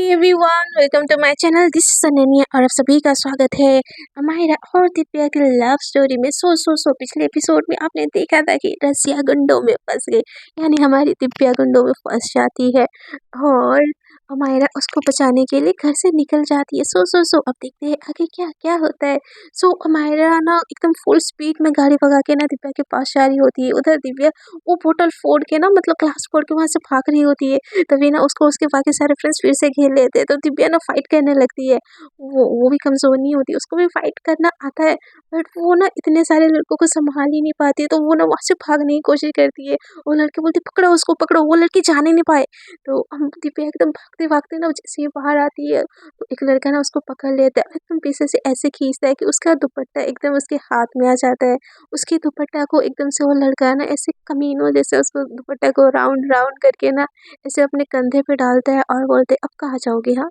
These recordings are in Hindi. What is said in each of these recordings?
Everyone, welcome to my channel. This is Ananya और आप सभी का स्वागत है हमारा और दिव्या की लव स्टोरी में। सो पिछले एपिसोड में आपने देखा था कि रसिया गुंडों में फंस गई, यानी हमारी दिव्या गुंडों में फंस जाती है और हमारा उसको बचाने के लिए घर से निकल जाती है। सो अब देखते हैं आगे क्या क्या होता है। हमारा ना एकदम फुल स्पीड में गाड़ी भगा के ना दिव्या के पास जा रही होती है। उधर दिव्या वो बोतल फोड़ के ना, मतलब ग्लास फोड़ के वहां से भाग रही होती है। तभी ना उसको उसके बाकी सारे फ्रेंड्स फिर से घेर लेते हैं, तो दिव्या ना फाइट करने लगती है। वो भी कमजोर नहीं होती, उसको भी फाइट करना आता है। बट वो ना इतने सारे लड़कों को संभाल ही नहीं पाती है, तो वो ना वहां से भागने की कोशिश करती है। वो लड़की बोलती पकड़ो उसको पकड़ो, वो लड़की जाने नहीं पाए। तो हम दिव्या एकदम भागते भागते ना जैसे ही बाहर आती है, तो एक लड़का ना उसको पकड़ लेता है, एकदम पीछे से ऐसे खींचता है कि उसका दुपट्टा एकदम उसके हाथ में आ जाता है। उसके दुपट्टा को एकदम से वो लड़का ना ऐसे कमीनों जैसे उसको दुपट्टा को राउंड राउंड करके ना ऐसे अपने कंधे पे डालता है और बोलते अब कहाँ जाओगे, हाँ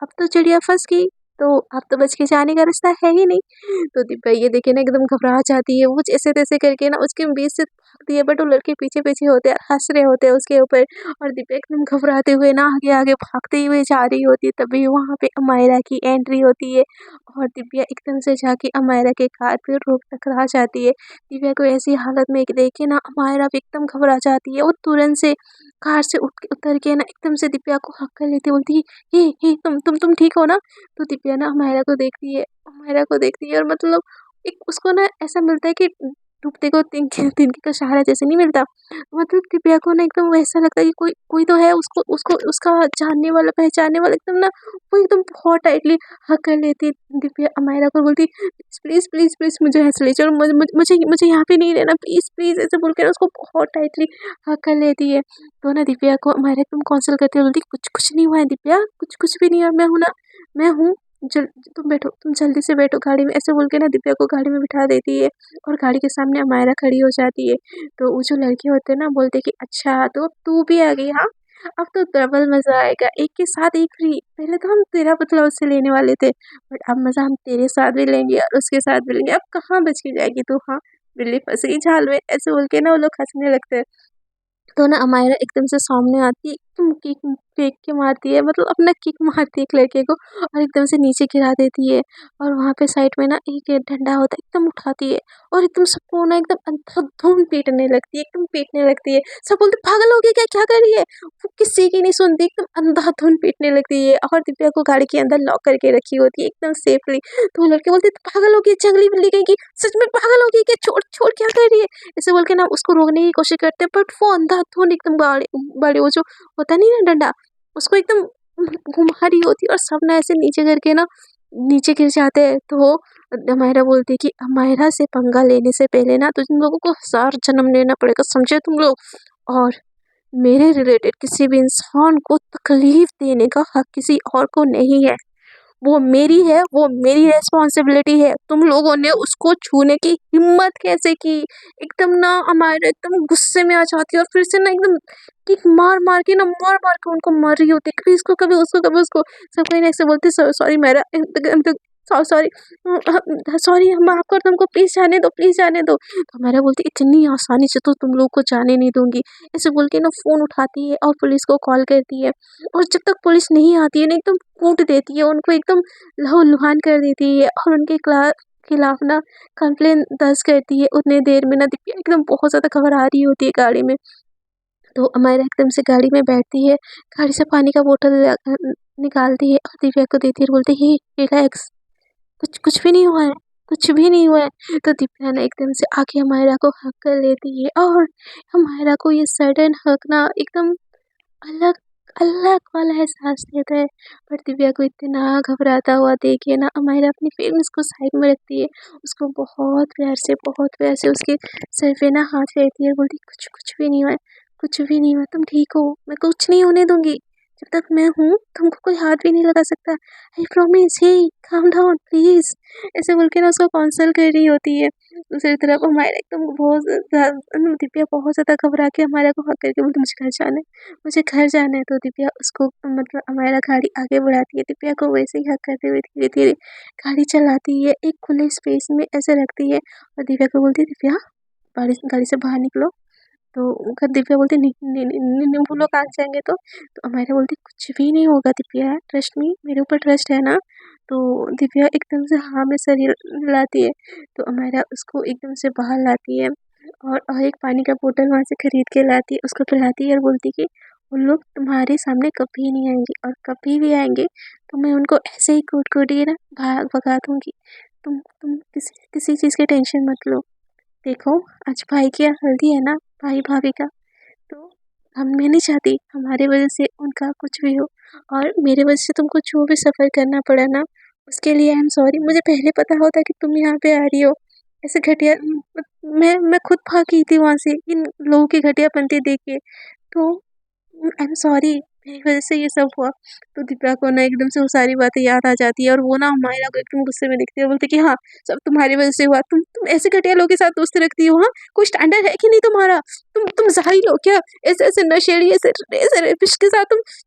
अब तो चिड़िया फंस गई, तो अब तो बच के जाने का रास्ता है ही नहीं। तो दिव्या ये देखे ना एकदम घबरा जाती है। वो जैसे तैसे करके ना उसके बीच से भागती है, बट वो लड़के पीछे पीछे होते हैं, हंस रहे होते हैं उसके ऊपर। और दिव्या एकदम घबराते हुए ना आगे आगे भागते हुए जा रही होती है। तभी वहां पे अमायरा की एंट्री होती है और दिव्या एकदम से जाके अमायरा के कार पे रोक टकरा जाती है। दिव्या को ऐसी हालत में देख के ना अमायरा भी एकदम घबरा जाती है और तुरंत से कार से उतर के ना एकदम से दिव्या को हक कर लेती, बोलती है हे तुम ठीक हो ना। तो दिव्या ना हमायरा को देखती है और मतलब एक उसको ना ऐसा मिलता है कि डूबते को तिनके का सहारा जैसे नहीं मिलता। मतलब दिव्या को ना एकदम वैसा लगता है कि कोई कोई तो है, उसको उसको उसका जानने वाला पहचानने वाला, एकदम ना वो एकदम बहुत टाइटली हक कर लेती है। दिव्या अमायरा को बोलती प्लीज प्लीज प्लीज मुझे यहाँ से ले चलो, मुझे मुझे यहाँ पे नहीं रहना, प्लीज प्लीज ऐसे बोल के ना उसको बहुत टाइटली हक कर लेती है। तो ना दिव्या को हमारे तुम कौंसल करते बोलती कुछ कुछ नहीं हुआ है दिव्या, कुछ कुछ भी नहीं हुआ, मैं हूँ ना, मैं हूँ। जल तुम बैठो, तुम जल्दी से बैठो गाड़ी में, ऐसे बोल के ना दिव्या को गाड़ी में बिठा देती है और गाड़ी के सामने अमायरा खड़ी हो जाती है। तो वो जो लड़के होते हैं ना बोलते कि अच्छा तो अब तू भी आ गई, हाँ अब तो डबल मजा आएगा, एक के साथ एक फ्री। पहले तो हम तेरा बदला उससे लेने वाले थे, बट अब मजा हम तेरे साथ भी लेंगे और उसके साथ भी लेंगे। अब कहाँ बच के जाएगी तू, हाँ बिल्ली फंस गई झाल में, ऐसे बोल के ना वो लोग हंसने लगते हैं। तो ना अमायरा एकदम से सामने आती है, एकदम किक फेंक के मारती है, मतलब अपना किक मारती है एक लड़के को और एकदम से नीचे गिरा देती है। और वहाँ पे साइड में ना एक डंडा होता है, एकदम उठाती है और एकदम सबको ना एकदम अंधाधुंध पीटने लगती है, एकदम पीटने लगती है। सब बोलते पागल हो गई क्या, क्या कर रही है। वो किसी की नहीं सुनती, एकदम अंधाधुंध पीटने लगती है और दिव्या को गाड़ी के अंदर लॉक करके रखी होती है एकदम सेफली। तो वो लड़के बोलते पागल हो गई, जंगली बिल्ली कहीं की, सच में पागल हो गई क्या, छोड़ छोड़ क्या कर रही है, ऐसे बोल के ना उसको रोकने की कोशिश करते हैं। बट वो अंधाधुंध एकदम गाड़ी बड़े वो जो होता नहीं ना डंडा, उसको एकदम घुमा रही होती है और सब ना ऐसे नीचे करके ना नीचे गिर जाते हैं। तो अमायरा बोलती है कि अमायरा से पंगा लेने से पहले ना तुम लोगों को 1000 जन्म लेना पड़ेगा, समझे तुम लोग। और मेरे रिलेटेड किसी भी इंसान को तकलीफ देने का हक किसी और को नहीं है, वो मेरी है, वो मेरी रिस्पॉन्सिबिलिटी है। तुम लोगों ने उसको छूने की हिम्मत कैसे की। एकदम ना हमारे एकदम गुस्से में आ जाती है और फिर से ना एकदम किक मार मार के ना मार मार के उनको मार रही होती है, कभी इसको कभी उसको कभी उसको। सब कोई ना ऐसे बोलते सॉरी मेरा सॉरी सॉरी, हम माफ कर तुमको, प्लीज जाने दो प्लीज जाने दो। तो मेरा बोलती इतनी आसानी से तो तुम लोग को जाने नहीं दूंगी, ऐसे बोल के ना फोन उठाती है और पुलिस को कॉल करती है। और जब तक पुलिस नहीं आती है ना एकदम कूट देती है उनको, एकदम लहू-लुहान कर देती है और उनके खिलाफ ना कंप्लेन दर्ज करती है। उतने देर में ना दिव्या एकदम बहुत ज़्यादा घबरा रही होती है गाड़ी में। तो अमायरा एकदम से गाड़ी में बैठती है, गाड़ी से पानी का बोतल निकालती है और दिव्या को देती है और बोलती है हे रिलैक्स, कुछ कुछ भी नहीं हुआ है, कुछ भी नहीं हुआ है। तो दिव्या ना एकदम से आके अमायरा को हग कर लेती है और अमायरा को ये सडन हग ना एकदम अलग अलग वाला एहसास देता है। पर दिव्या को इतना घबराता हुआ देख के ना अमायरा अपनी फीलिंग्स को साइड में रखती है, उसको बहुत प्यार से उसके सर पे ना हाथ फेरती है, बोलती कुछ कुछ भी नहीं हुआ है, कुछ भी नहीं हुआ, तुम ठीक हो, मैं कुछ नहीं होने दूंगी, जब तक मैं हूँ तुमको कोई हाथ भी नहीं लगा सकता, I promise, hey calm down please, ऐसे बोल के ना उसको काउंसल कर रही होती है। दूसरी तरफ हमारा एकदम दिव्या बहुत ज़्यादा घबरा के हमारा को हक करके बोलती मुझे घर जाना है। तो दिव्या उसको मतलब अमायरा गाड़ी आगे बढ़ाती है, दिव्या को वैसे ही हक करते हुए धीरे धीरे गाड़ी चलाती है, एक खुले स्पेस में ऐसे रखती है और दिव्या को बोलती है दिव्या गाड़ी गाड़ी से बाहर निकलो, तो फिर दिव्या बोलती नहीं नहीं नहीं नहीं नहीं, वो लोग आ जाएंगे तो अमायरा बोलती कुछ भी नहीं होगा दिव्या, ट्रस्ट मी, मेरे ऊपर ट्रस्ट है ना। तो दिव्या एकदम से हाँ में सर हिलाती है। तो अमायरा उसको एकदम से बाहर लाती है और एक पानी का बोतल वहाँ से खरीद के लाती है, उसको पिलाती है और बोलती कि उन लोग तुम्हारे सामने कभी नहीं आएंगे, और कभी भी आएंगे तो मैं उनको ऐसे ही कूट कूट के ना भगा दूंगी। तुम किसी किसी चीज़ की टेंशन मत लो। देखो, आज भाई की हल्दी है ना, भाई भाभी का, तो मैं नहीं चाहती हमारे वजह से उनका कुछ भी हो, और मेरे वजह से तुमको जो भी सफ़र करना पड़ा ना, उसके लिए आई एम सॉरी। मुझे पहले पता होता कि तुम यहाँ पे आ रही हो, ऐसे घटिया मैं खुद भाग गई थी वहाँ से इन लोगों की घटियापंती देख के। तो आई एम सॉरी, मेरी वजह से ये सब हुआ। तो दिव्या को ना एकदम से वो सारी बातें याद आ जाती है, और वो ना मायरा को एकदम गुस्से में देखती है, बोलती कि हाँ, सब तुम्हारी वजह से हुआ। तुम ऐसे घटिया लोगों के साथ दोस्ती रखती हो, हाँ, कोई स्टैंडर्ड है कि नहीं तुम्हारा? तुम जाहिल हो क्या? ऐसे ऐसे नशेड़ी, ऐसे ऐसे रेपिस्ट के साथ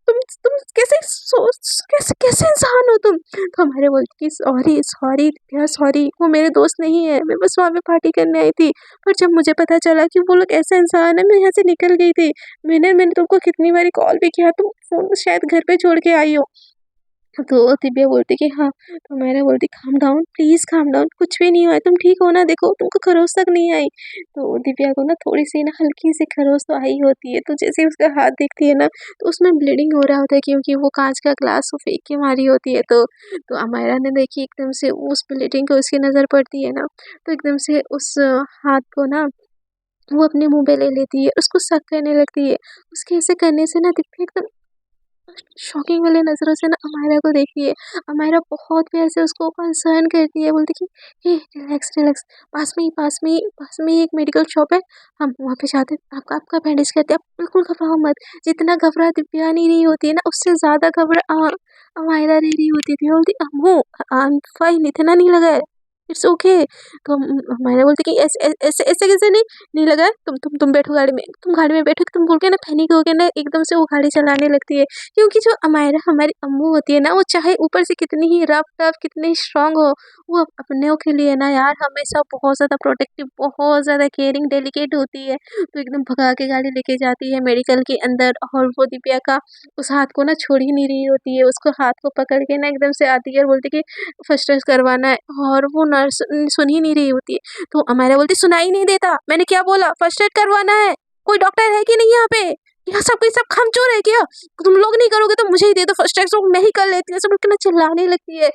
तुम कैसे सोच, कैसे कैसे इंसान हो तुम? तो हमारे बोलती कि सॉरी सॉरी दिव्या, सॉरी, वो मेरे दोस्त नहीं है, मैं बस वहाँ पे पार्टी करने आई थी। पर जब मुझे पता चला कि वो लोग ऐसे इंसान है, मैं यहाँ से निकल गई थी। मैंने मैंने तुमको कितनी बारी कॉल भी किया, तुम फ़ोन शायद घर पे छोड़ के आई हो। तो दिव्या बोलती कि हाँ, तो मैंने बोलती calm down, please calm down, कुछ भी नहीं हुआ है, तुम ठीक हो ना? देखो, तुमको खरोच तक नहीं आई। तो दिव्या को ना थोड़ी-सी ना हल्की-सी खरोच तो आई होती है, तो जैसे ही उसका हाथ देखती है ना, तो उसमें ब्लीडिंग हो रहा होता है, क्योंकि वो काँच का ग्लास वो फेंक के मारी होती है। तो अमायरा ने देखी एकदम से उस ब्लीडिंग को, उसकी नज़र पड़ती है ना, तो एकदम से उस हाथ को ना वो अपने मुँह पे ले लेती है, उसको सक करने लगती है। उसके ऐसे करने से ना दिव्या एकदम शॉकिंग वाली नज़रों से ना अमायरा को देखती है। अमायरा बहुत प्यार से उसको कंसर्न करती है, बोलती कि हे रिलैक्स रिलैक्स, पास में ही एक मेडिकल शॉप है, हम वहाँ पे जाते हैं, आपका आपका बैंडेज करते हैं, आप बिल्कुल घबराओ मत। जितना घबरा दिव्या नहीं रही होती है ना, उससे ज़्यादा घबरा अमायरा रह रही होती थी। बोलती अम्मू, आई एम फाइन, इतना नहीं लगा है, इट्स ओके। तो अमायरा बोलती कि ऐसे ऐसे ऐसे कैसे नहीं नहीं लगा है? तुम बैठो गाड़ी में, तुम गाड़ी में बैठो, तुम बोल के ना पैनिक हो के ना एकदम से वो गाड़ी चलाने लगती है। क्योंकि जो अमायरा हमारी अम्मू होती है ना, वो चाहे ऊपर से कितनी ही रफ टफ, कितनी ही स्ट्रांग हो, वो अपनों के लिए ना यार हमेशा बहुत ज़्यादा प्रोटेक्टिव, बहुत ज़्यादा केयरिंग, डेलिकेट होती है। तो एकदम भगा के गाड़ी लेके जाती है मेडिकल के अंदर, और वो दिव्या का उस हाथ को ना छोड़ ही नहीं रही होती है, उसको हाथ को पकड़ के ना एकदम से आती है और बोलती कि फर्स्ट टेस्ट करवाना है, और वो नर्स सुन ही नहीं रही होती है। तो अमायरा बोलती सुनाई नहीं देता, मैंने क्या बोला, फर्स्ट एड करवाना है, कोई डॉक्टर है कि नहीं यहाँ पे? यहाँ सब कोई सब खमचोर है क्या? तुम लोग नहीं करोगे तो मुझे ही दे दो फर्स्ट एड, तो मैं ही कर लेती हूँ, सब लोग ना चिल्लाने लगती है।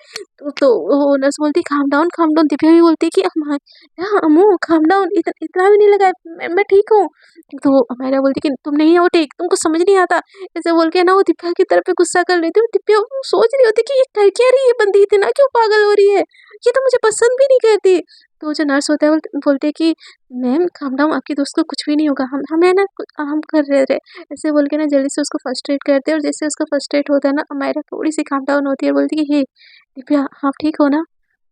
तो वो नर्स बोलती calm down calm down. Divya भी बोलती है कि हाँ अम्मू काम डाउन, इतना भी नहीं लगा है, मैं ठीक हूँ। तो अमायरा बोलती कि तुम नहीं हो ठीक, तुमको समझ नहीं आता, ऐसे बोल के ना वो दिव्या की तरफ पे गुस्सा कर लेती है। दिव्या सोच रही होती कि ये कर क्या रही है बंदी, इतना क्यों पागल हो रही है, ये तो मुझे पसंद भी नहीं करती। तो जो नर्स होता है बोलते हैं कि मैम काम डाउन, आपकी दोस्त को कुछ भी नहीं होगा, हमें ना हम कर रहे थे, ऐसे बोल के ना जल्दी से उसको फर्स्ट एड करते हैं। और जैसे उसका फर्स्ट एड होता है ना, अमायरा थोड़ी सी काम डाउन होती है और बोलती है कि हे दिव्या, आप ठीक हो ना?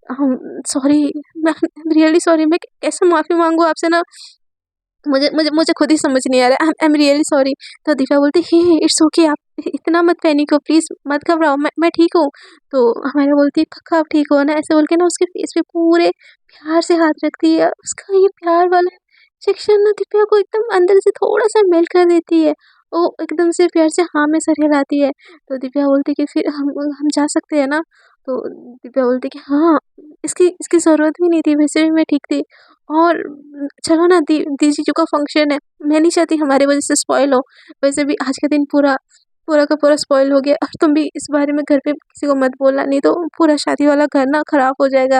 हम सॉरी, मैं रियली सॉरी, मैं कैसे माफ़ी मांगू आपसे ना, मुझे मुझे मुझे खुद ही समझ नहीं आ रहा है, आई एम रियली सॉरी। तो दिव्या बोलती हे इट्स ओके, आप इतना मत पैनिक हो, प्लीज़ मत घबराओ, मैं ठीक हूँ। तो हमारा बोलती है पक्का आप ठीक हो ना, ऐसे बोल के ना उसके फेस पे पूरे प्यार से हाथ रखती है। उसका ये प्यार वाला इंजेक्शन ना दिव्या को एकदम अंदर से थोड़ा सा मेल्ट कर देती है। वो एकदम से प्यार से हाँ में सर हिलाती है। तो दिव्या बोलती कि फिर हम जा सकते हैं ना? तो दिव्या बोलती कि हाँ, इसकी इसकी ज़रूरत भी नहीं थी, वैसे भी मैं ठीक थी। और चलो ना, दी जीजू का फंक्शन है, मैं नहीं चाहती हमारी वजह से स्पॉइल हो। वैसे भी आज के दिन पूरा पूरा का पूरा स्पॉइल हो गया, अब तुम भी इस बारे में घर पे किसी को मत बोलना, नहीं तो पूरा शादी वाला घर ना खराब हो जाएगा।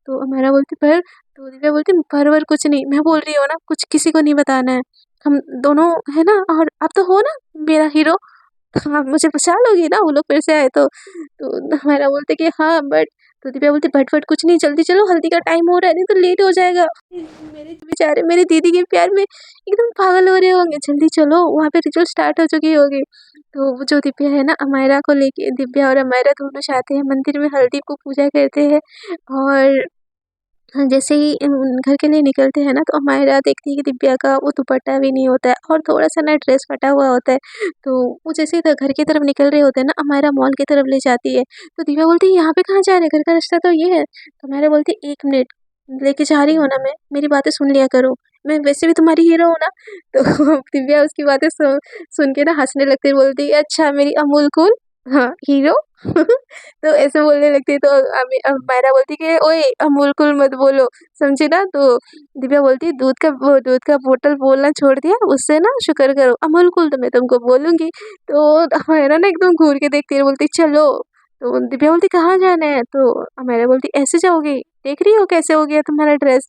तो अमायरा बोलती पर, तो दिव्या बोलती पर कुछ नहीं, मैं बोल रही हूँ ना, कुछ किसी को नहीं बताना है, हम दोनों है ना, और आप तो हो ना मेरा हीरो, हाँ मुझे बचा लोगी ना वो लोग फिर से आए तो हमारा बोलते कि हाँ बट, तो दिव्या बोलती बट कुछ नहीं, जल्दी चलो, हल्दी का टाइम हो रहा है, नहीं तो लेट हो जाएगा। मेरे बेचारे मेरी दीदी के प्यार में एकदम पागल हो रहे होंगे, जल्दी चलो, वहाँ पे रिचुअल स्टार्ट हो चुकी होगी। तो वो जो दिव्या है ना, अमायरा को लेके, दिव्या और अमायरा दोनों जाते हैं मंदिर में, हल्दी को पूजा करते हैं। और हाँ, जैसे ही घर के लिए निकलते हैं ना, तो अमायरा देखती है कि दिव्या का वो दुपट्टा भी नहीं होता है, और थोड़ा-सा ना ड्रेस फटा हुआ होता है। तो वो जैसे ही घर की तरफ निकल रहे होते हैं ना, अमायरा मॉल की तरफ ले जाती है। तो दिव्या बोलती है यहाँ पे कहाँ जा रहे हैं? घर का रास्ता तो ये है। तो अमायरा बोलती है 1 मिनट, लेके जा रही हूँ ना मैं, मेरी बातें सुन लिया करो। मैं वैसे भी तुम्हारी हीरो हूँ ना। तो दिव्या उसकी बातें सुन के ना हँसने लगती है, बोलती है अच्छा मेरी अमूल कूल हाँ, हीरो। तो ऐसे बोलने लगती है, तो मायरा बोलती है कि ओए अमूल कूल मत बोलो, समझी ना? तो दिव्या बोलती है दूध का बोतल बोलना छोड़ दिया, उससे ना शुक्र करो, अमूल कूल तो मैं तुमको बोलूँगी। तो मायरा ना एकदम घूर के देखती है, बोलती चलो। तो दिव्या बोलती कहाँ जाना है? तो मायरा बोलती ऐसे जाओगी? देख रही हो कैसे हो गया तुम्हारा ड्रेस?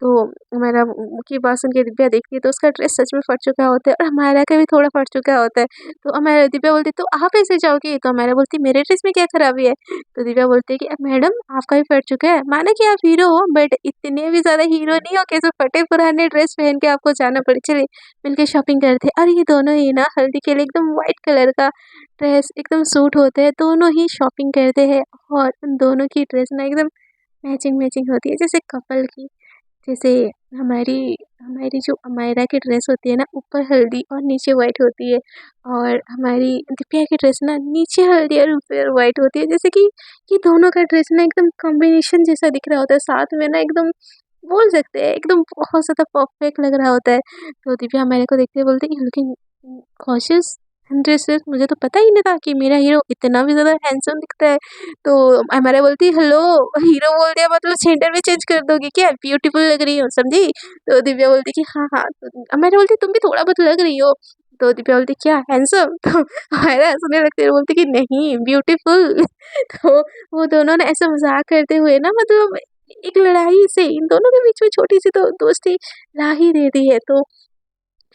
तो मायरा की बात सुन के दिव्या देखती है, तो उसका ड्रेस सच में फट चुका होता है और मायरा का भी थोड़ा फट चुका होता है। तो हमारा दिव्या बोलती तो आप ऐसे जाओगी? तो हमारा बोलती मेरे ड्रेस में क्या खराबी है? तो दिव्या बोलती है कि मैडम आपका भी फट चुका है, माना कि आप हीरो हो बट इतने भी ज़्यादा हीरो नहीं हो कि ऐसे फटे पुराने ड्रेस पहन के आपको जाना पड़े। चलिए मिलके शॉपिंग करते हैं। और ये दोनों ही ना हल्दी के लिए एकदम व्हाइट कलर का ड्रेस एकदम सूट होते हैं, दोनों ही शॉपिंग करते हैं और उन दोनों की ड्रेस ना एकदम मैचिंग मैचिंग होती है जैसे कपल की। जैसे हमारी हमारी जो अमायरा की ड्रेस होती है ना, ऊपर हल्दी और नीचे वाइट होती है, और हमारी दिव्या की ड्रेस ना नीचे हल्दी और ऊपर वाइट होती है। जैसे कि ये दोनों का ड्रेस ना एकदम कॉम्बिनेशन जैसा दिख रहा होता है, साथ में ना एकदम बोल सकते हैं एकदम बहुत ज़्यादा परफेक्ट लग रहा होता है। तो दिव्या मेरे को देखते हुए बोलती है लुकिंग कॉशियस ड्रेसेस, मुझे तो पता ही नहीं था कि मेरा हीरो इतना भी ज़्यादा हैंडसम दिखता है। तो हमारा बोलती हेलो, हीरो बोल दिया मतलब जेंडर भी चेंज कर दोगी क्या? ब्यूटीफुल लग रही हो, समझी? तो दिव्या बोलती कि हाँ, हाँ। तो हमारा बोलती तुम भी थोड़ा बहुत लग रही हो। तो दिव्या बोलती क्या हैंडसम? तो हमारा हँसने लगती है, बोलती कि नहीं ब्यूटीफुल। तो वो दोनों ना ऐसे मज़ाक करते हुए ना मतलब एक लड़ाई से इन दोनों के बीच में छोटी-सी तो दोस्ती ला ही देती है। तो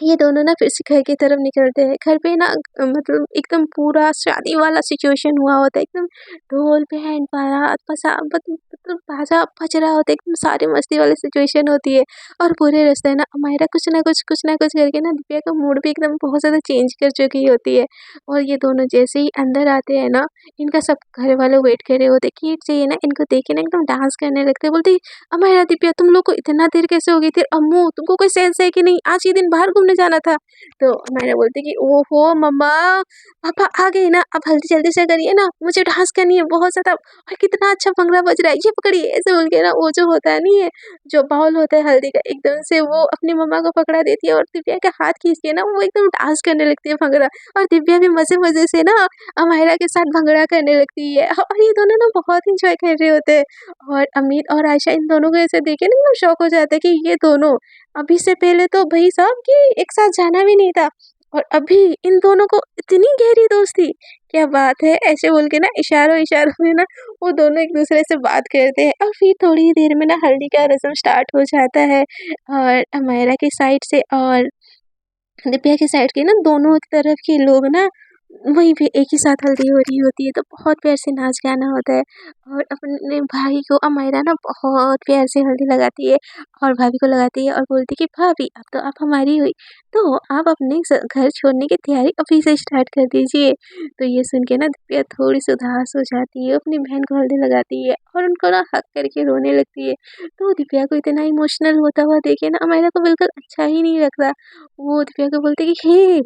ये दोनों ना फिर से घर की तरफ निकलते हैं। घर पे ना मतलब एकदम पूरा शादी वाला सिचुएशन हुआ होता है। एकदम ढोल, बैंड, बारात, मतलब बाजा बज रहा होता है। एकदम सारी मस्ती वाली सिचुएशन होती है और पूरे रास्ते ना अमायरा कुछ ना कुछ करके ना दिव्या का मूड भी एकदम बहुत ज़्यादा चेंज कर चुकी होती है। और ये दोनों जैसे ही अंदर आते हैं ना, इनका सब घर वाले वेट कर रहे होते हैं कि चाहिए ना, इनको देख के ना एकदम डांस करने लगते हैं। बोलती अमायरा, दिव्या तुम लोग को इतना देर कैसे हो गई थी? अम्मू तुमको कोई सेंस है कि नहीं? आज ये दिन बाहर घूमने जाना था। तो मैंने बोलती कि ओहो मम्मा, पापा आ गए ना, अब जल्दी से करिए ना, मुझे डांस करनी है बहुत ज़्यादा। और कितना अच्छा भंगड़ा बज रहा है, ये पकड़िए। ऐसे बोल के ना वो जो होता है नहीं है, जो बाउल होता है हल्दी का, एकदम से वो अपनी मम्मा को पकड़ा देती है और दिव्या का हाथ खींच के ना वो एकदम डांस करने लगती है भंगड़ा। और दिव्या भी मज़े-मज़े से ना अमायरा के साथ भंगड़ा करने लगती है और ये दोनों ना बहुत एंजॉय कर रहे होते हैं। और अमित और आयशा इन दोनों को ऐसे देख के ना एकदम शॉक हो जाता है कि ये दोनों, अभी से पहले तो भई साहब कि एक साथ जाना भी नहीं था और अभी इन दोनों को इतनी गहरी दोस्ती, क्या बात है! ऐसे बोल के ना इशारों-इशारों में ना वो दोनों एक-दूसरे से बात करते हैं और फिर थोड़ी ही देर में ना हल्दी का रस्म स्टार्ट हो जाता है। और अमायरा की साइड से और दिव्या की साइड के ना दोनों तरफ के लोग ना वहीं पे एक ही साथ हल्दी हो रही होती है, तो बहुत प्यार से नाच गाना होता है। और अपने भाई को अमायरा ना बहुत प्यार से हल्दी लगाती है और भाभी को लगाती है और बोलती है कि भाभी अब तो आप हमारी हुई, तो आप अपने घर छोड़ने की तैयारी अभी से स्टार्ट कर दीजिए। तो ये सुन के ना दिव्या थोड़ी सी उदास हो जाती है, अपनी बहन को हल्दी लगाती है और उनको ना हक करके रोने लगती है। तो दिव्या को इतना इमोशनल होता हुआ देखे ना अमायरा को बिल्कुल अच्छा ही नहीं लगता। वो दिव्या को बोलती है कि हे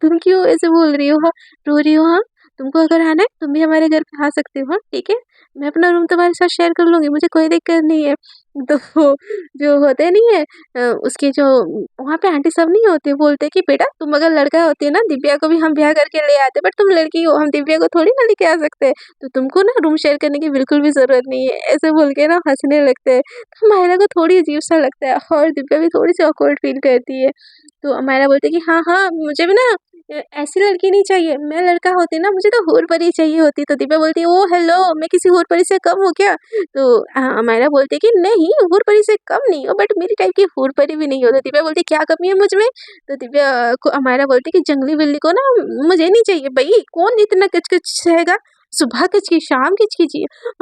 तुम क्यों ऐसे बोल रही हो? रो रही हो? हाँ, तुमको अगर आना है तुम भी हमारे घर पे आ सकते हो, हाँ ठीक है, मैं अपना रूम तुम्हारे साथ शेयर कर लूँगी, मुझे कोई दिक्कत नहीं है। तो वो जो होते नहीं है उसके जो वहाँ पे आंटी सब नहीं होते, बोलते कि बेटा तुम अगर लड़का होते ना दिव्या को भी हम ब्याह करके ले आते, बट तुम लड़की हो, हम दिव्या को थोड़ी ना लेके आ सकते, तो तुमको ना रूम शेयर करने की बिल्कुल भी ज़रूरत नहीं है। ऐसे बोल के ना हँसने लगते हैं। तो मायरा को थोड़ी अजीब सा लगता है और दिव्या भी थोड़ी सी ऑकवर्ड फील करती है। तो मायरा बोलती है कि हाँ, हाँ, मुझे भी ना ऐसी लड़की नहीं चाहिए, मैं लड़का होती ना मुझे तो हूर-परी चाहिए होती। तो दिव्या बोलती है ओह हेलो, मैं किसी हूर-परी से कम हूँ क्या? तो अमायरा बोलती है कि नहीं, हूर-परी से कम नहीं हो बट मेरी टाइप की हूर-परी भी नहीं हो। तो दिव्या बोलती है क्या कमी है मुझ में? तो दिव्या को अमायरा बोलती है कि जंगली बिल्ली को ना मुझे नहीं चाहिए भई, कौन इतना किच-किच सहेगा? सुबह किच-किच, शाम किच-किच,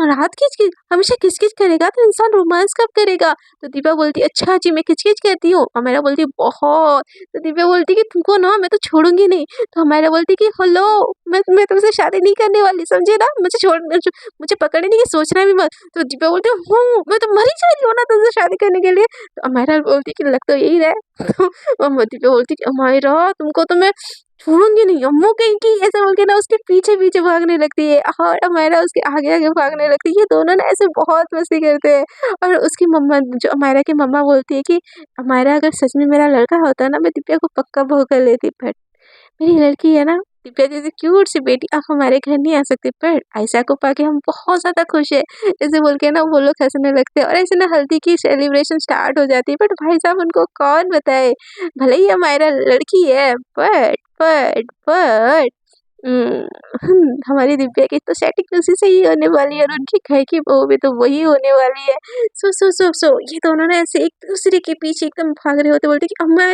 रात किच-किच, हमेशा किच-किच करेगा तो इंसान रोमांस कब करेगा? तो दिव्या बोलती है अच्छा जी मैं किच-किच करती हूँ? अमायरा बोलती है बहुत। तो दिव्या बोलती कि तुमको ना मैं तो छोड़ूँगी नहीं। तो हमारा बोलती कि हेलो, मैं तुमसे शादी नहीं करने वाली, समझे ना? मुझे पकड़ने की सोचना भी मत। तो दिव्या बोलती है हूँ, मैं तो मर ही जा रही हूँ ना तुमसे शादी करने के लिए। तो अमायरा बोलती कि लग तो यही रहा है। तो दिव्या बोलती कि अमायरा तुमको तो मैं छोड़ूंगी नहीं अम्मू कहीं की, ऐसे बोल के ना उसके पीछे पीछे भागने लगती है और अमायरा उसके आगे आगे भागने लगती है। ये दोनों ना ऐसे बहुत मस्ती करते हैं और उसकी मम्मा जो अमायरा की मम्मा बोलती है कि अमायरा अगर सच में मेरा लड़का होता ना मैं दिव्या को पक्का बहू कर लेती, बट मेरी लड़की है ना दिव्या जैसी क्यूट सी बेटी, आप हमारे घर नहीं आ सकती, पर आयशा को पाके हम बहुत ज़्यादा खुश है। ऐसे बोल के ना वो लोग हँसने लगते हैं और ऐसे ना हल्दी की सेलिब्रेशन स्टार्ट हो जाती है, बट भाई साहब उनको कौन बताए, भले ही हमारा लड़की है बट हमारी दिव्या की तो सेटिंग उसी से ही होने वाली है और उनकी घर की बहू भी तो वही होने वाली है। सो ये दोनों ना ऐसे एक दूसरे के पीछे एकदम भाग रहे होते, बोलते कि अम्मा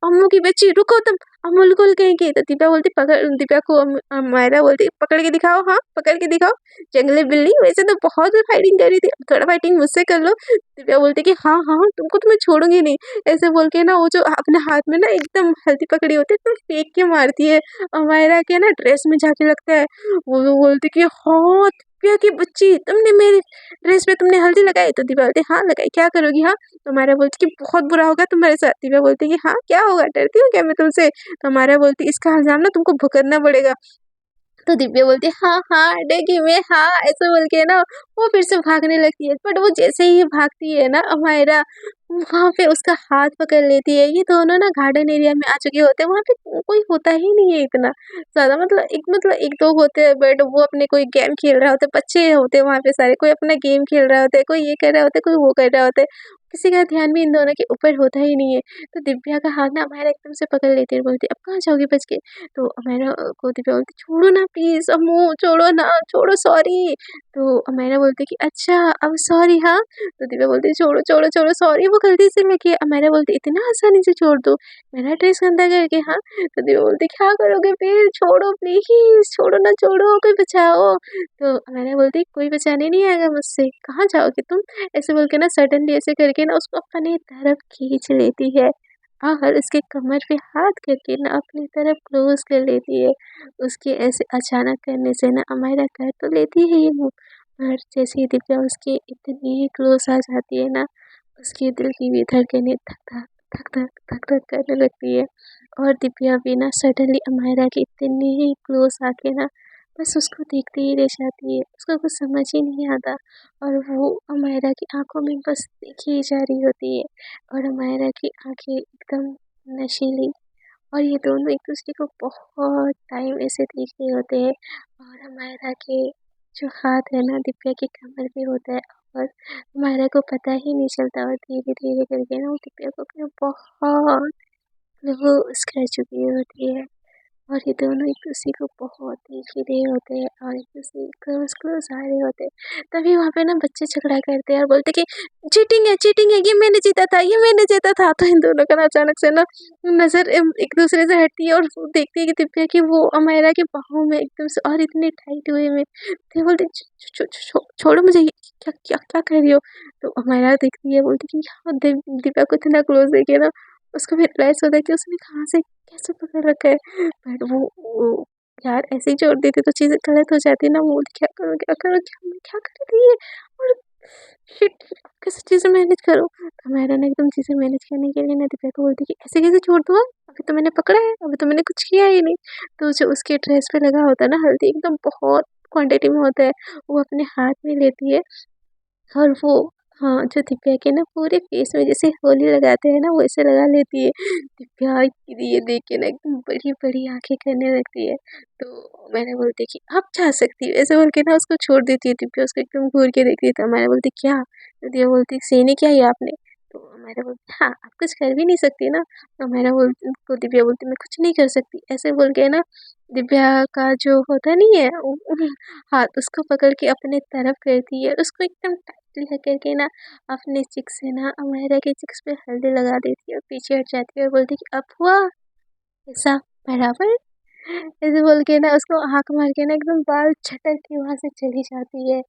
अम्मू की बच्ची रुको तुम, अमुलकुल कहेंगे। तो दिव्या बोलती पकड़, दिव्या को मायरा बोलती पकड़ के दिखाओ, हाँ पकड़ के दिखाओ जंगली बिल्ली, वैसे तो बहुत फाइटिंग कर रही थी, थोड़ा फाइटिंग मुझसे कर लो। दिव्या बोलती कि हाँ हाँ तुमको तो मैं छोड़ूंगी नहीं, ऐसे बोल के ना वो जो अपने हाथ में ना एकदम हल्दी पकड़ी होती है एकदम फेंक के मारती है मायरा के ना ड्रेस में जाके लगता है। वो बोलती कि हाँ दिव्या की बच्ची तुमने मेरी ड्रेस पे तुमने हल्दी लगाई, तो दिव्या बोलती हाँ लगाई, क्या करोगी, हाँ तो हमारा बोलती कि बहुत बुरा होगा तुम्हारे साथ। दिव्या बोलती कि हाँ क्या होगा, डरती हूँ क्या मैं तुमसे, तो हमारा बोलती इसका इल्जाम ना तुमको भुगतना पड़ेगा। तो दिव्या बोलती है हाँ हाँ डेगी में, हाँ ऐसे बोल के ना वो फिर से भागने लगती है, बट वो जैसे ही भागती है ना अमायरा वहाँ पे उसका हाथ पकड़ लेती है। ये दोनों ना गार्डन एरिया में आ चुके होते हैं, वहाँ पे कोई होता ही नहीं है इतना ज़्यादा, मतलब एक दो होते हैं, बट वो अपने कोई गेम खेल रहे होते हैं, बच्चे होते हैं वहाँ पे सारे, कोई अपना गेम खेल रहा होता है, कोई ये कर रहा होता है, कोई वो कर रहा होता है, किसी का ध्यान भी इन दोनों के ऊपर होता ही नहीं है। तो दिव्या का हाथ ना अमायरा एकदम से पकड़ लेती है, बोलती अब कहाँ जाओगी बच के, तो अमायरा को दिव्या बोलती छोड़ो ना प्लीज़ अम्मू, छोड़ो ना, छोड़ो सॉरी। तो अमायरा बोलती कि अच्छा अब सॉरी, हाँ तो दिव्या बोलती छोड़ो छोड़ो छोड़ो सॉरी, वो गलती से लेके, अमायरा बोलती इतना आसानी से छोड़ दो मेरा ड्रेस गंदा करके, हाँ तो दिव्या बोलती क्या करोगे फिर, छोड़ो प्लीज, छोड़ो ना, छोड़ो कोई बचाओ। तो अमायरा बोलती कोई बचाने नहीं आएगा मुझसे, कहाँ जाओगे तुम, ऐसे बोल के ना सडनली ऐसे करके ना उसको अपनी तरफ खींच लेती है और उसके कमर पे हाथ करके ना अपनी तरफ क्लोज कर लेती है। उसके ऐसे अचानक करने से ना अमायरा कर तो लेती है ये मूव, पर जैसे ही दिव्या उसके इतनी क्लोज आ जाती है ना उसके दिल की भी धड़कनें धक धक धक धक धक धक करने लगती है और दिव्या भी ना सडनली अमायरा के इतनी ही क्लोज आके ना बस उसको देखते ही रह जाती है, उसको कुछ समझ ही नहीं आता और वो अमायरा की आंखों में बस देखी ही जा रही होती है और अमायरा की आंखें एकदम नशीली, और ये दोनों एक दूसरे को बहुत टाइम ऐसे देख रहे होते हैं और हमारा के जो हाथ है ना दिव्या के कमर पे होता है और हमारा को पता ही नहीं चलता और धीरे धीरे करके ना वो दिव्या को अपने बहुत क्लोज कर चुकी होती है और ये दोनों एक दूसरे को बहुत देख ही रहे होते हैं और एक दूसरे क्लोज क्लोज आ रहे होते हैं। तभी वहाँ पे ना बच्चे झगड़ा करते हैं और बोलते कि चीटिंग है, ये मैंने जीता था, ये मैंने जीता था। तो इन दोनों का ना अचानक से ना नज़र एक दूसरे से हटती है और वो देखती है कि दिव्या की वो अमायरा के बाहों में एकदम से और इतने टाइट हुए में, तो ये बोलती छोड़ो मुझे, ये क्या क्या क्या कर रही हो। तो अमायरा देखती है, बोलती कि हाँ दिव्या को इतना क्लोज देखिए ना उसको भी रियलाइज होता है कि उसने कहाँ से कैसे पकड़ रखा है, बट वो यार ऐसे ही छोड़ देती तो चीज़ें गलत हो जाती ना, वो बोलती क्या करूँ क्या मैं क्या कर रही है और शिट कैसे चीज़ें मैनेज करूँ। तो मेरा ना एकदम चीज़ें मैनेज करने के लिए ना दिव्या को बोलती कि ऐसे कैसे छोड़ दूँ, अभी तो मैंने पकड़ा है, अभी तो मैंने कुछ किया ही नहीं। तो जो उसके ड्रेस पे लगा होता है ना हल्दी एकदम बहुत क्वांटिटी में होता है, वो अपने हाथ में लेती है और वो हाँ, जो दिव्या के ना पूरे फेस में जैसे होली लगाते हैं ना वैसे लगा लेती है। दिव्या ये देख के ना एकदम बड़ी-बड़ी आँखें करने लगती है। तो मैंने बोलती कि अब जा सकती हूँ, ऐसे बोल के ना उसको छोड़ देती है। दिव्या उसको एकदम घूर के देखती है तो मैंने बोलती क्या? तो दिव्या बोलती सीने क्या है आपने? तो मैंने बोलती हाँ, अब कुछ कर भी नहीं सकती ना। तो मैंने बोलती तो दिव्या बोलती मैं कुछ नहीं कर सकती, ऐसे बोल के ना दिव्या का जो होता नहीं है हाथ उसको पकड़ के अपने तरफ करती है और उसको एकदम टाइटली करके ना अपने चिक्स से ना अमायरा के चिक्स पे हल्दी लगा देती है और पीछे हट जाती है और बोलती है कि अब हुआ ऐसा बराबर, ऐसे बोल के ना उसको हाक मार के ना एकदम बाल झटक के वहां से चली जाती है।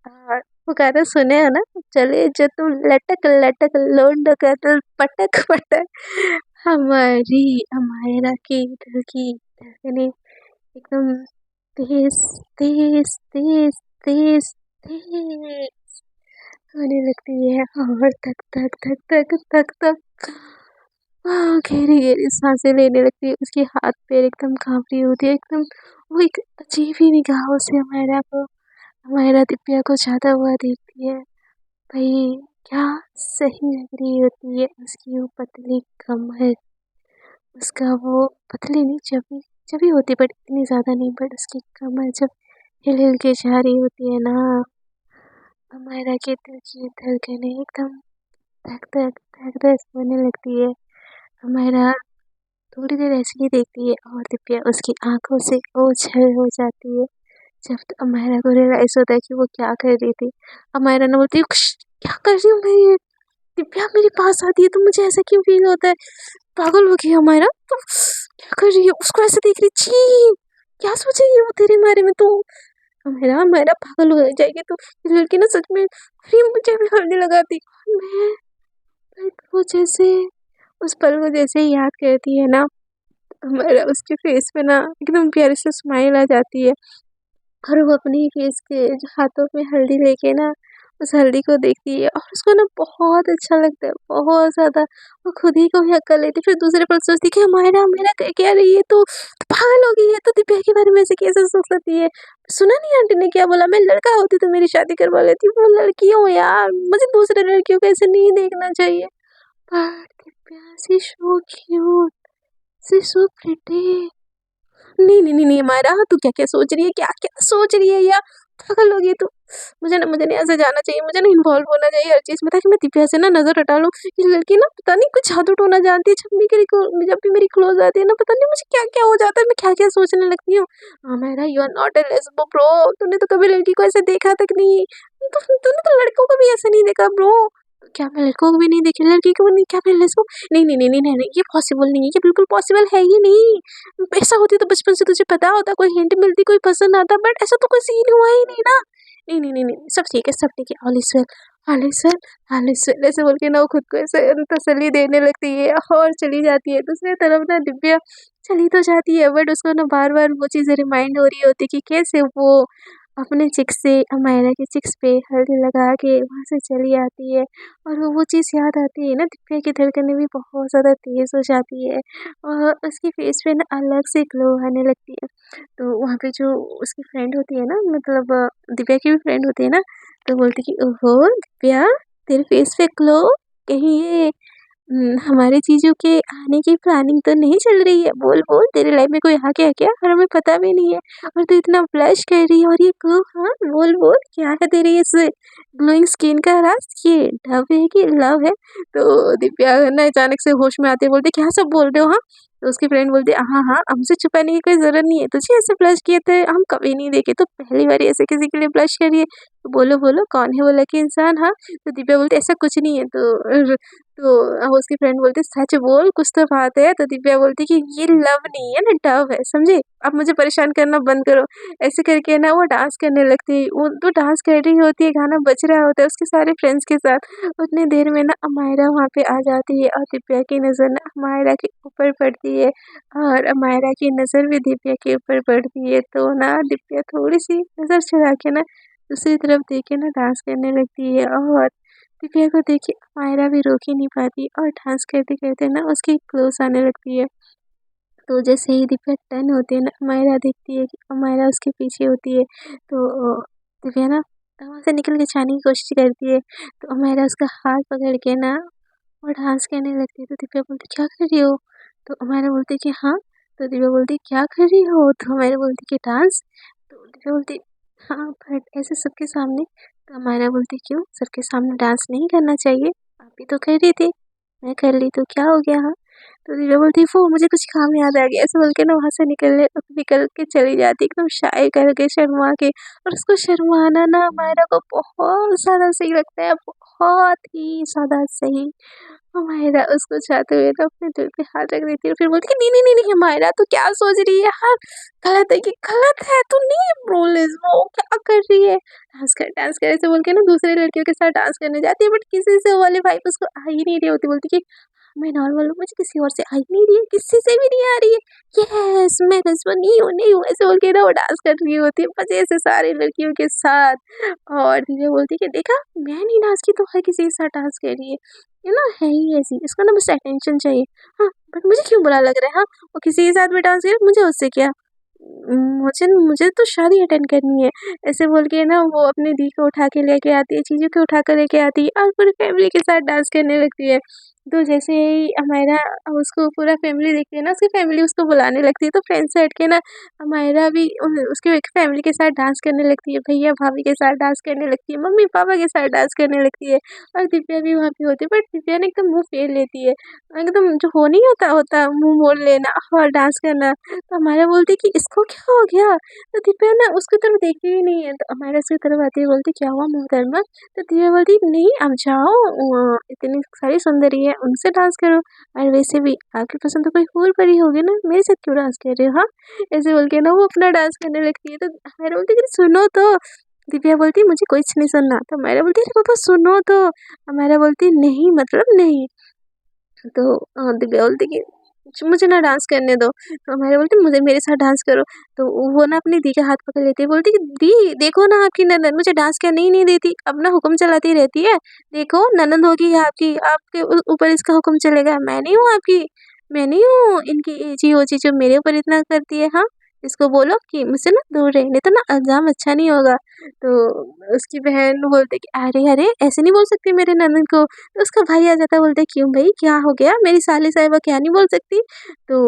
और वो गाना सुने हो ना, चले जो तुम लटक लटक लोंड का दिल पटक पटक, हमारी अमायरा की दिल की धड़कनें एकदम तेज तेज तेज तेज तेज होने लगती है और धक धक धक धक धक धक गहरी गहरी सांसें लेने लगती है। उसके हाथ पैर एकदम कांपने होती है, एकदम वो एक अजीब ही निगाहों से हमारा दिव्या को जाता हुआ देखती है। भाई क्या सही लग रही होती है उसकी वो पतली कमर, उसका वो पतली नहीं, चबी चबी होती बट इतनी ज़्यादा नहीं, बट उसकी कमर जब हिल हिल के जा रही होती है ना, हमारा के दिल की धड़कनें एकदम धक धक होने लगती है। हमारा थोड़ी देर ऐसे ही देखती है और दिव्या उसकी आंखों से ओझल हो जाती है। जब अमायरा को रियलाइज होता है कि वो क्या कर रही थी, अमायरा ने बोलती है, क्या कर रही हूँ मैं ये? दिव्या मेरे पास आती है तो मुझे ऐसा क्यों फील होता है? पागल हो गई अमायरा, तो क्या कर रही है? उसको ऐसे देख रही, छी क्या सोचेगी वो तेरे बारे में? तो अमायरा अमायरा पागल हो जाएगी। तो ये लड़की ना सच में, अरे मुझे भी हल्दी लगाती। मैं बट वो जैसे उस पल को जैसे ही याद करती है ना, हमारा उसके फेस पे ना एकदम प्यारी सी स्माइल आ जाती है। और वो अपने ही फेस के जो हाथों में हल्दी लेके ना उस हल्दी को देखती है और उसको ना बहुत अच्छा लगता है, बहुत ज़्यादा। वो खुद ही को भी हक्का लेती है, फिर दूसरे पल सोचती है कि हमारा हमारा कह रही है, तो पागल हो गई है, तो दिव्या के बारे में ऐसे कैसे सोच सकती है? सुना नहीं आंटी ने क्या बोला? मैं लड़का होती तो मेरी शादी करवा लेती। वो लड़की हो यार, मुझे दूसरे लड़कियों को ऐसे नहीं देखना चाहिए। पर दिव्या सी सो क्यूट, सी सो प्रिटी। नहीं, नहीं, नहीं, नहीं हमारा, तू क्या-क्या सोच रही है? क्या-क्या सोच रही है यार? पागल हो गई तू। मुझे ना ऐसे जाना चाहिए, मुझे ना इन्वॉल्व होना चाहिए हर चीज़ में, ताकि मैं दिव्या से ना नज़र हटा लूँ। ये लड़की ना पता नहीं कुछ जादू-टोना जानती है, जब भी मेरी क्लोज़ आती है ना, पता नहीं मुझे क्या-क्या हो जाता है, मैं क्या-क्या सोचने लगती हूँ। हमारा you are not a lesbo bro, तूने तो कभी लड़की को ऐसे देखा तक नहीं। तूने तो लड़कों को भी ऐसे नहीं देखा ब्रो। क्या मैं लड़कों को भी नहीं देखी? लड़की को भी नहीं, क्या मैं लेस्बो? नहीं, नहीं, नहीं, नहीं, नहीं, नहीं, ये पॉसिबल नहीं है, ये बिल्कुल पॉसिबल है ही नहीं। ऐसा होती तो बचपन से तुझे पता होता, कोई हिंट मिलती, कोई पसंद आता, बट ऐसा तो कोई सीन हुआ ही नहीं ना। नहीं, नहीं, नहीं, नहीं, सब ठीक है, सब ठीक है, all is well, all is well, all is well ऐसे बोल के ना वो खुद को ऐसे तसल्ली देने लगती है और चली जाती है। दूसरी तरफ ना दिव्या चली तो जाती है, बट उसको ना बार-बार वो चीज़ें रिमाइंड हो रही होती है कि कैसे वो अपने चिक्स से अमायरा के चिक्स पे हल्दी लगा के वहाँ से चली आती है। और वो चीज़ याद आती है ना, दिव्या की धड़कनें भी बहुत ज़्यादा तेज़ हो जाती है और उसकी फेस पे ना अलग से ग्लो आने लगती है। तो वहाँ पे जो उसकी फ्रेंड होती है ना, मतलब दिव्या की भी फ्रेंड होती है ना, तो बोलती कि ओहो दिव्या, तेरे फेस पे ग्लो, कहीं ये हमारे जीजू के आने की प्लानिंग तो नहीं चल रही है? बोल बोल, तेरी लाइफ में कोई आ गया क्या और हमें पता भी नहीं है? और तू इतना ब्लश कर रही है और ये ग्लो, हाँ बोल बोल, क्या है तेरी इस ग्लोइंग स्किन का राज? ये डव है कि लव है? तो दिव्या ना अचानक से होश में आते बोलते, क्या सब बोल रहे हो हाँ? तो उसकी फ्रेंड बोलती है, हाँ हाँ, हमसे छुपाने की कोई ज़रूरत नहीं है, तुझे ऐसे ब्लश किए थे हम कभी नहीं देखे, तो पहली बार ऐसे किसी के लिए ब्लश कर रही है। तो बोलो बोलो कौन है वो लकी इंसान? हाँ, तो दिव्या बोलती ऐसा कुछ नहीं है। उसकी फ्रेंड बोलती सच बोल, कुछ तो बात है। तो दिव्या बोलती कि ये लव नहीं है ना, डव है, समझे? अब मुझे परेशान करना बंद करो। ऐसे करके ना वो डांस करने लगती है। वो तो डांस कर रही होती है, गाना बज रहा होता है उसके सारे फ्रेंड्स के साथ। उतनी देर में ना अमायरा वहाँ पे आ जाती है और दिव्या की नज़र ना अमायरा के ऊपर पड़ती है और अमायरा की नज़र भी दिव्या के ऊपर पड़ती है। तो ना दिव्या थोड़ी-सी नज़र चुरा के ना दूसरी तरफ देख के ना डांस करने लगती है और दिव्या को देख के अमायरा भी रोक ही नहीं पाती और डांस करते-करते ना उसके क्लोज आने लगती है। तो जैसे ही दिव्या टर्न होती है ना, अमायरा देखती है कि अमायरा उसके पीछे होती है। तो दिव्या ना वहाँ से निकल के जाने की कोशिश करती है। तो अमायरा उसका हाथ पकड़ के ना और डांस करने लगती है। तो दिव्या बोलती क्या कर रही हो? तो अमायरा बोलती कि हाँ। तो दिव्या बोलती क्या कर रही हो? तो अमायरा बोलती कि डांस। तो दिव्या बोलती हाँ, बट ऐसे सबके सामने। तो अमायरा बोलती क्यों? सबके सामने डांस नहीं करना चाहिए, आप भी तो कर रही थी, मैं कर ली तो क्या हो गया? हाँ। तो दिव्या बोलती वो मुझे कुछ काम याद आ गया, ऐसे बोल के ना वहाँ से निकल के चली जाती एकदम शाय करके, शर्मा के। और उसको शर्माना ना अमायरा को बहुत ज़्यादा सही लगता है, बहुत ही ज़्यादा सही। हुमायरा उसको चाहते हुए ना अपने दिल पे हाथ रख देती है, फिर बोलती है नहीं नहीं नहीं नहीं हुमायरा, तू क्या सोच रही है यार? गलत है, ये गलत है, तू नहीं बोल वो क्या कर रही है? डांस कर ऐसे बोल के ना दूसरे लड़कियों के साथ डांस करने जाती है, बट किसी से वो वाली वाइब उसको आ ही नहीं रही होती। बोलती कि मैं नॉर्मल हूँ, मुझे किसी और से आ ही नहीं रही है, किसी से भी नहीं आ रही है। यस मैं रसवा नहीं हूँ ऐसे बोल के ना वो डांस कर रही होती है मजे से सारी लड़कियों के साथ। और दिव्या बोलती है कि देखा मैं नहीं डांस की तो हर किसी के साथ डांस कर रही है, ये ना है ही ऐसी, इसको ना बस अटेंशन चाहिए। हाँ बट मुझे क्यों बुरा लग रहा है, हाँ वो किसी के साथ भी डांस करे मुझे उससे क्या, मुझे मुझे तो शादी अटेंड करनी है। ऐसे बोल के ना वो अपनी दी को उठा के लेके आती है, चीज़ों को उठा कर लेके आती है और पूरी फैमिली के साथ डांस करने लगती है। तो जैसे ही हमारा उसको पूरा फैमिली देखती है ना, उसकी फैमिली उसको बुलाने लगती है, तो फ्रेंड से हट के ना हमारा भी उसके फैमिली के साथ डांस करने लगती है, भैया भाभी के साथ डांस करने लगती है, मम्मी पापा के साथ डांस करने लगती है। और दिव्या भी वहाँ पे होती है, बट दिव्या ने एकदम मुँह फेर लेती है, एकदम जो हो नहीं होता होता मुँह मोड़ लेना और डांस करना। तो हमारा बोलती कि इसको क्या हो गया, तो दिव्या ना उसकी तरफ देखती ही नहीं है, तो हमारा उसकी तरफ आती है, बोलती क्या हुआ मोहतरमा, तो दिव्या बोलती नहीं आप जाओ, इतनी सारी सुंदरी है उनसे डांस करो, और वैसे भी आपकी पसंद तो कोई और परी होगी ना, मेरे साथ क्यों डांस कर रहे हो, हाँ ऐसे बोल के ना वो अपना डांस करने लगती है। तो हमारा बोलती कि सुनो तो, दिव्या बोलती मुझे कुछ नहीं सुनना, तो हमारा बोलती अरे पापा सुनो तो, हमारा बोलती नहीं मतलब नहीं। तो दिव्या बोलती कि मुझे ना डांस करने दो, तो हमारे बोलती मुझे मेरे साथ डांस करो। तो वो ना अपनी दी का हाथ पकड़ लेती है, बोलती कि दी देखो ना आपकी ननद मुझे डांस करने ही नहीं देती, अपना हुक्म चलाती रहती है, देखो ननद होगी ये आपकी, आपके ऊपर इसका हुक्म चलेगा, मैं नहीं हूँ आपकी, मैं नहीं हूँ इनकी एजी ओजी जो मेरे ऊपर इतना करती है, हाँ इसको बोलो कि मुझसे ना दूर रहे, नहीं तो ना अंजाम अच्छा नहीं होगा। तो उसकी बहन बोलती कि अरे अरे ऐसे नहीं बोल सकती मेरे ननद को। तो उसका भाई आ जाता है, बोलता है क्यों भाई क्या हो गया, मेरी साली साहिबा क्या नहीं बोल सकती। तो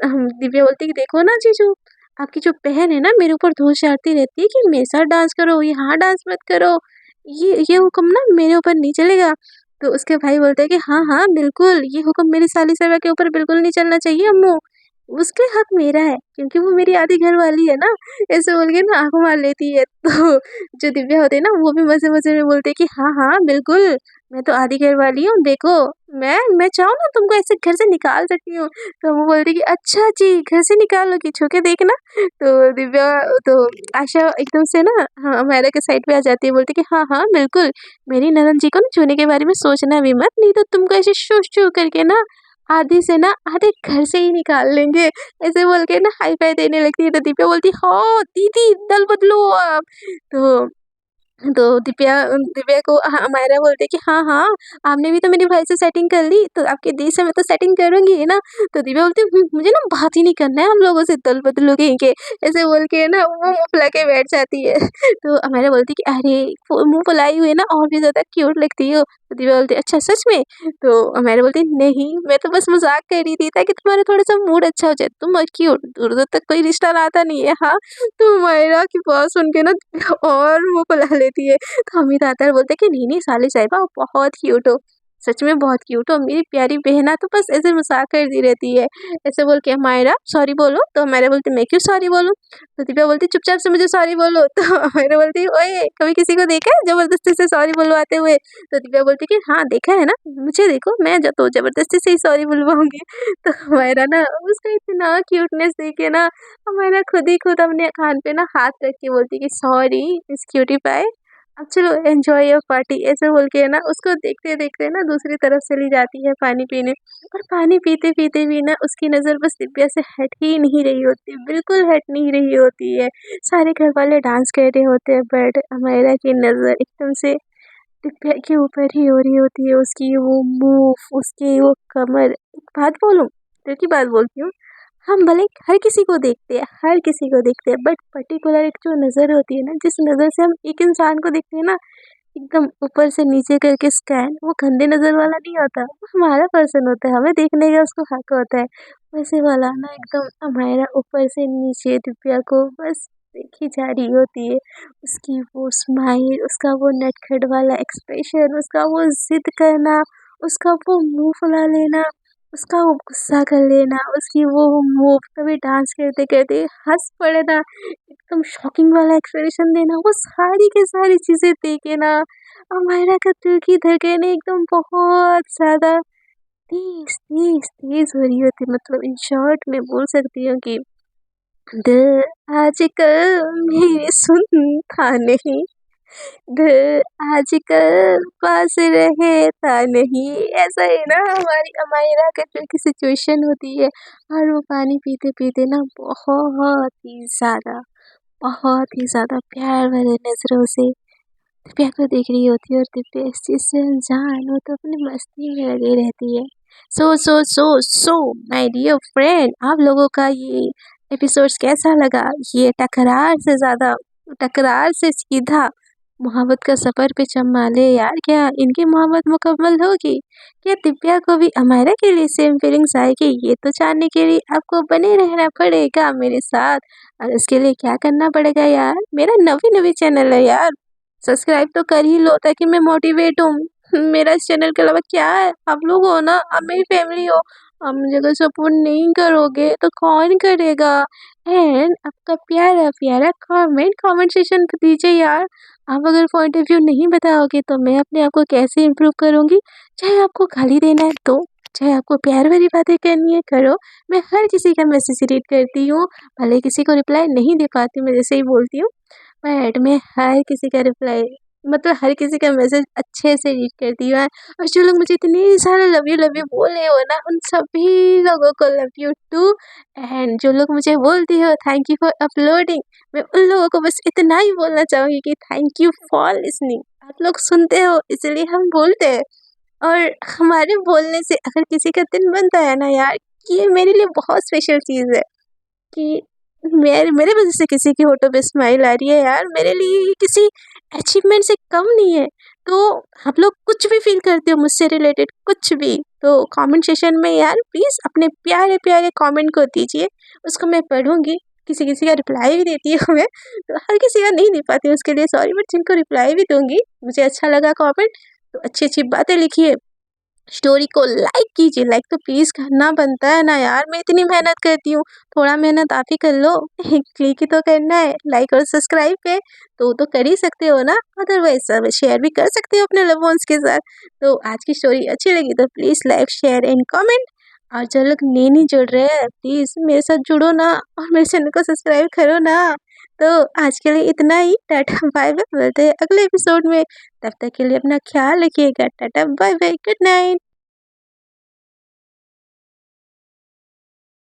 हम दिव्या बोलती कि देखो ना जीजू, आपकी जो बहन है ना मेरे ऊपर धूल चारती रहती है कि मेरे साथ डांस करो, यहाँ डांस मत करो, ये हुक्म ना मेरे ऊपर नहीं चलेगा। तो उसके भाई बोलते हैं कि हाँ हाँ बिल्कुल ये हुक्म मेरी साली साहिबा के ऊपर बिल्कुल नहीं चलना चाहिए अम्मू, उसके हक मेरा है क्योंकि वो मेरी आधी घर वाली है ना, ऐसे बोल के ना आँख मार लेती है। तो जो दिव्या होते हैं ना वो भी मज़े मज़े में बोलते हैं कि हाँ हाँ बिल्कुल मैं तो आधी घर वाली हूँ, देखो मैं चाहूँ ना तुमको ऐसे घर से निकाल सकती हूँ। तो वो बोलती कि अच्छा जी घर से निकालोगी, छू के देखना। तो दिव्या, तो आशा एकदम से ना हाँ हमारा के साइड पे आ जाती है, बोलती कि हाँ हाँ बिल्कुल मेरी ननद जी को ना छूने के बारे में सोचना भी मत, नहीं तो तुमको ऐसे शू शू करके ना आधे से ना आधे घर से ही निकाल लेंगे, ऐसे बोल के ना हाई फाई देने लगती है। तो दिव्या बोलती हाँ दीदी दल बदलो आप। तो दिव्या दिव्या को मायरा बोलते कि हाँ हाँ आपने भी तो मेरे भाई से सेटिंग कर ली, तो आपके दी से मैं तो सेटिंग करूँगी है ना। तो दिव्या बोलती मुझे ना बात ही नहीं करना है हम लोगों से, दल बदलू कहीं के, ऐसे बोल के ना वो मुँह फुला के बैठ जाती है। तो मायरा बोलती कि अरे मुँह फुलाई हुई ना और भी ज़्यादा क्यूट लगती हो। तो दिव्या बोलती अच्छा सच में। तो मायरा बोलती नहीं मैं तो बस मजाक कर रही थी ताकि तुम्हारा थोड़ा सा मूड अच्छा हो जाए, तुम क्यूट दूर दूर तक कोई रिश्ता नाता नहीं है, हाँ। तो मायरा की बात सुन के ना और मुँह फुला लेती है। तो अमित आता है और बोलता है कि नहीं साले साहिबा आप बहुत क्यूट हो, सच में बहुत क्यूट हो, मेरी प्यारी बहना तो बस ऐसे मजाक करती रहती है, ऐसे बोल के मायरा सॉरी बोलो। तो हमारे बोलते मैं क्यों सॉरी बोलूँ। तो दिव्या बोलती चुपचाप से मुझे सॉरी बोलो। तो हमारे बोलती ओए कभी किसी को देखा है जबरदस्ती से सॉरी बुलवाते हुए। तो दिव्या बोलती कि हाँ देखा है ना, मुझे देखो मैं तो जबरदस्ती से ही सॉरी बुलवाऊंगी। तो हमारा ना उसका इतना क्यूटनेस देखे ना हमारा खुद ही खुद अपने कान पे ना हाथ रख के बोलती कि सॉरी मिस क्यूटी पाए, अब चलो एंजॉय योर पार्टी, ऐसे बोल के ना उसको देखते देखते ना दूसरी तरफ चली जाती है पानी पीने। और पानी पीते पीते भी ना उसकी नज़र बस दिव्या से हट ही नहीं रही होती, बिल्कुल हट नहीं रही होती है। सारे घर वाले डांस कर रहे होते हैं बट अमायरा की नज़र एकदम से दिव्या के ऊपर ही हो रही होती है, उसकी वो मूव उसकी वो कमर। एक बात बोलूं, दिल की बात बोलती हूँ, हम भले हर किसी को देखते हैं, हर किसी को देखते हैं, बट पर्टिकुलर एक जो नज़र होती है ना, जिस नज़र से हम एक इंसान को देखते हैं ना, एकदम ऊपर से नीचे करके स्कैन, वो गंदे नज़र वाला नहीं होता, वो हमारा पर्सन होता है, हमें देखने का उसको हक होता है। वैसे वाला ना एकदम हमारा ऊपर से नीचे दिव्या को बस देखी जा रही होती है, उसकी वो स्माइल, उसका वो नटखट वाला एक्सप्रेशन, उसका वो जिद करना, उसका वो मुंह फुला लेना, उसका वो गुस्सा कर लेना, उसकी वो मूव, कभी डांस करते करते हंस पड़ना, एकदम शॉकिंग वाला एक्सप्रेशन देना, वो सारी की सारी चीज़ें देखे ना अमायरा का दिल की धड़कनें एकदम बहुत ज़्यादा तेज तेज तेज हो रही होती, मतलब इन शॉर्ट मैं बोल सकती हूँ कि दिल आजकल मेरे सुनता नहीं, दिल आजकल पास रहता नहीं, ऐसा ही ना हमारी अमायरा का जो की सिचुएशन होती है। और वो पानी पीते-पीते ना बहुत ही ज़्यादा प्यार भरे नज़रों से दिव्या को देख रही होती है और दिव्या इस चीज़ से अनजान वो तो अपनी मस्ती में लगी रहती है। सो माय डियर फ्रेंड, आप लोगों का ये एपिसोड्स कैसा लगा? ये टकरार से सीधा मोहब्बत का सफ़र पे चल माले यार, क्या इनकी मोहब्बत मुकम्मल होगी? क्या दिव्या को भी अमायरा के लिए सेम फीलिंग्स आएगी? ये तो जानने के लिए आपको बने रहना पड़ेगा मेरे साथ। और इसके लिए क्या करना पड़ेगा यार? मेरा नवी चैनल है यार, सब्सक्राइब तो कर ही लो ताकि मैं मोटिवेट हूँ। मेरा इस चैनल के अलावा क्या है? आप लोग हो ना, आप मेरी फैमिली हो। आप मुझे अगर सपोर्ट नहीं करोगे तो कौन करेगा? एंड आपका प्यारा कमेंट सेक्शन पे दीजिए यार। आप अगर पॉइंट ऑफ व्यू नहीं बताओगे तो मैं अपने आप को कैसे इम्प्रूव करूँगी? चाहे आपको गाली देना है तो, चाहे आपको प्यार भरी बातें करनी है करो। मैं हर किसी का मैसेज रीड करती हूँ, भले किसी को रिप्लाई नहीं दे पाती, मैं जैसे ही बोलती हूँ, बट मैं हर किसी का रिप्लाई मतलब हर किसी का मैसेज अच्छे से रीड करती हूँ। और जो लोग मुझे इतने सारे लव यू बोल रहे हो ना, उन सभी लोगों को लव यू टू। एंड जो लोग मुझे बोलती हो थैंक यू फॉर अपलोडिंग, मैं उन लोगों को बस इतना ही बोलना चाहूँगी कि थैंक यू फॉर लिसनिंग। आप लोग सुनते हो इसलिए हम बोलते हैं। और हमारे बोलने से अगर किसी का दिन बनता है ना यार, ये मेरे लिए बहुत स्पेशल चीज़ है कि मेरे मेरे वजह से किसी की होठों पे स्माइल आ रही है यार, मेरे लिए ये किसी अचीवमेंट से कम नहीं है। तो आप लोग कुछ भी फील करते हो मुझसे रिलेटेड कुछ भी, तो कमेंट सेक्शन में यार प्लीज़ अपने प्यारे-प्यारे कमेंट को दीजिए, उसको मैं पढ़ूँगी। किसी-किसी का रिप्लाई भी देती हूँ मैं, तो हर किसी का नहीं दे पाती हूँ उसके लिए सॉरी, बट जिनको रिप्लाई भी दूँगी, मुझे अच्छा लगा कमेंट तो अच्छी-अच्छी बातें लिखिए। स्टोरी को लाइक कीजिए, लाइक तो प्लीज़ करना बनता है ना यार, मैं इतनी मेहनत करती हूँ, थोड़ा मेहनत आप ही कर लो। क्लिक ही तो करना है, लाइक और सब्सक्राइब पे, तो कर ही सकते हो ना, अदरवाइज़ सब शेयर भी कर सकते हो अपने लव वन्स के साथ। तो आज की स्टोरी अच्छी लगी तो please like, share and comment. और जो लोग नहीं जुड़ रहे हैं, प्लीज़ मेरे साथ जुड़ो ना और मेरे चैनल को सब्सक्राइब करो ना। तो आज के लिए इतना ही, टाटा बाय बाय, मिलते हैं अगले एपिसोड में। तब तक के लिए अपना ख्याल रखिएगा। Tata bye bye, good night.